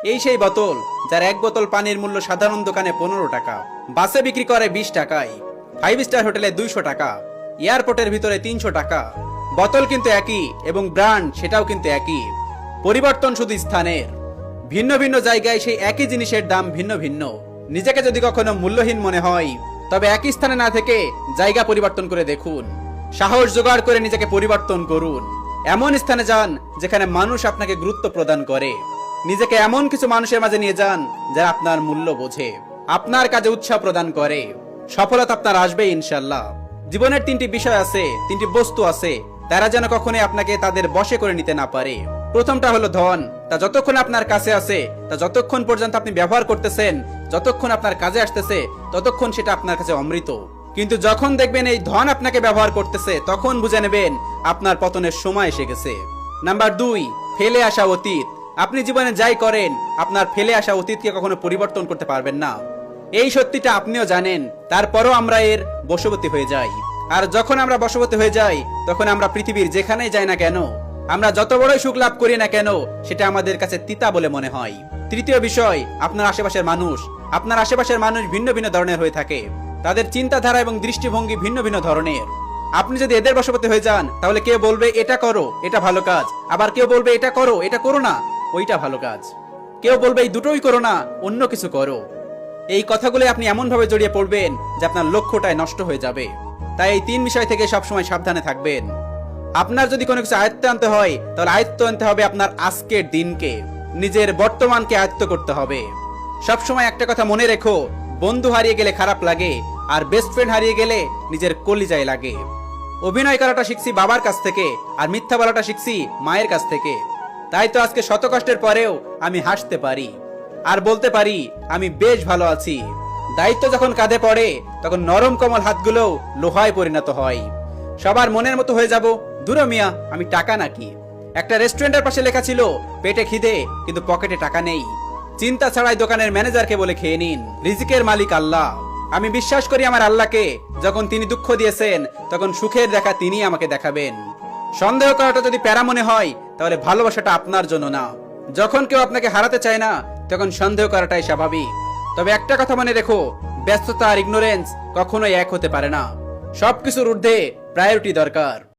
এই সেই বোতল যার এক বোতল পানির মূল্য সাধারণ দোকানে 15 টাকা, বাসে বিক্রি করে 20 টাকায়, 5 স্টার হোটেলে 200 টাকা, এয়ারপোর্টের ভিতরে 300 টাকা। বোতল কিন্তু একই এবং ব্র্যান্ড সেটাও কিন্তু একই, পরিবর্তন শুধু স্থানের। ভিন্ন ভিন্ন জায়গায় সেই একই জিনিসের দাম ভিন্ন ভিন্ন। নিজেকে যদি কখনো মূল্যহীন মনে হয়, তবে একই স্থানে না থেকে জায়গা পরিবর্তন করে দেখুন। সাহস জোগাড় করে নিজেকে পরিবর্তন করুন। এমন স্থানে যান যেখানে মানুষ আপনাকে গুরুত্ব প্রদান করে। নিজেকে এমন কিছু মানুষের মাঝে নিয়ে যান যারা আপনার মূল্য বোঝে, আপনার কাজে উৎসাহ প্রদান করে। সফলতা আপনার আসবে ইনশাল্লাহ। জীবনের 3টি বিষয় আছে, 3টি বস্তু আছে, তারা যেন কখনোই আপনাকে তাদের বশে করে নিতে না পারে। প্রথমটা হলো ধন। তা যতক্ষণ আপনার কাছে আছে, তা যতক্ষণ পর্যন্ত আপনি ব্যবহার করতেছেন, যতক্ষণ আপনার কাজে আসতেছে, ততক্ষণ সেটা আপনার কাছে অমৃত। কিন্তু যখন দেখবেন এই ধন আপনাকে ব্যবহার করতেছে, তখন বুঝে নেবেন আপনার পতনের সময় এসে গেছে। নাম্বার 2, ফেলে আসা অতীত। আপনি জীবনে যাই করেন, আপনার ফেলে আসা অতীতকে কখনো পরিবর্তন করতে পারবেন না। এই সত্যিটা আপনিও জানেন, তারপরও আমরা এর বশবর্তী হয়ে যাই। আর যখন আমরা বশবর্তী হয়ে যাই, তখন আমরা পৃথিবীর যেখানেই যাই না কেন, আমরা যত বড়ই সুখ লাভ করি না কেন, সেটা আমাদের কাছে তিতা বলে মনে হয়। তৃতীয় বিষয়, আপনার আশেপাশের মানুষ। আপনার আশেপাশের মানুষ ভিন্ন ভিন্ন ধরনের হয়ে থাকে, তাদের চিন্তাধারা এবং দৃষ্টিভঙ্গি ভিন্ন ভিন্ন ধরনের। আপনি যদি এদের বশবর্তী হয়ে যান, তাহলে কেউ বলবে এটা করো, এটা ভালো কাজ, আবার কেউ বলবে এটা করো, এটা করো না, ওইটা ভালো কাজ। কেউ বলবে এই দুটোই করো না, অন্য কিছু করো। এই কথাগুলো আপনি এমন ভাবে জড়িয়ে পড়বেন যে আপনার লক্ষ্যটাই নষ্ট হয়ে যাবে। তাই এই 3 বিষয় থেকে সবসময় সাবধানে থাকবেন। আপনার যদি কোনো কিছু আয়ত্তে আনতে হয়, তাহলে আয়ত্ত আনতে হবে আপনার আজকের দিনকে, নিজের বর্তমানকে আয়ত্ত করতে হবে। সবসময় একটা কথা মনে রেখো, বন্ধু হারিয়ে গেলে খারাপ লাগে, আর বেস্ট ফ্রেন্ড হারিয়ে গেলে নিজের কলিজায় লাগে। অভিনয় করাটা শিখছি বাবার কাছ থেকে, আর মিথ্যা বলাটা শিখছি মায়ের কাছ থেকে। তাই তো আজকে শত কষ্টের পরেও আমি হাসতে পারি আর বলতে পারি আমি বেশ ভালো আছি। দায়িত্ব যখন কাঁধে পড়ে, তখন নরম কোমল হাতগুলো লোহায় পরিণত হয়। সবার মনের মতো হয়ে যাব, দূর মিয়া, আমি টাকা নাকি। একটা রেস্টুরেন্টের পাশে লেখা ছিল পেটে খিদে কিন্তু পকেটে টাকা নেই। চিন্তা ছাড়াই দোকানের ম্যানেজারকে বলে খেয়ে নিন, রিজিকের মালিক আল্লাহ। আমি বিশ্বাস করি আমার আল্লাহকে, যখন তিনি দুঃখ দিয়েছেন, তখন সুখের দেখা তিনি আমাকে দেখাবেন। সন্দেহ করাটা যদি প্যারা মনে হয়, তাহলে ভালোবাসাটা আপনার জন্য না। যখন কেউ আপনাকে হারাতে চায় না, তখন সন্দেহ করাটাই স্বাভাবিক। তবে একটা কথা মনে রেখো, ব্যস্ততা আর ইগনোরেন্স কখনোই এক হতে পারে না। সবকিছুর ঊর্ধ্বে প্রায়োরিটি দরকার।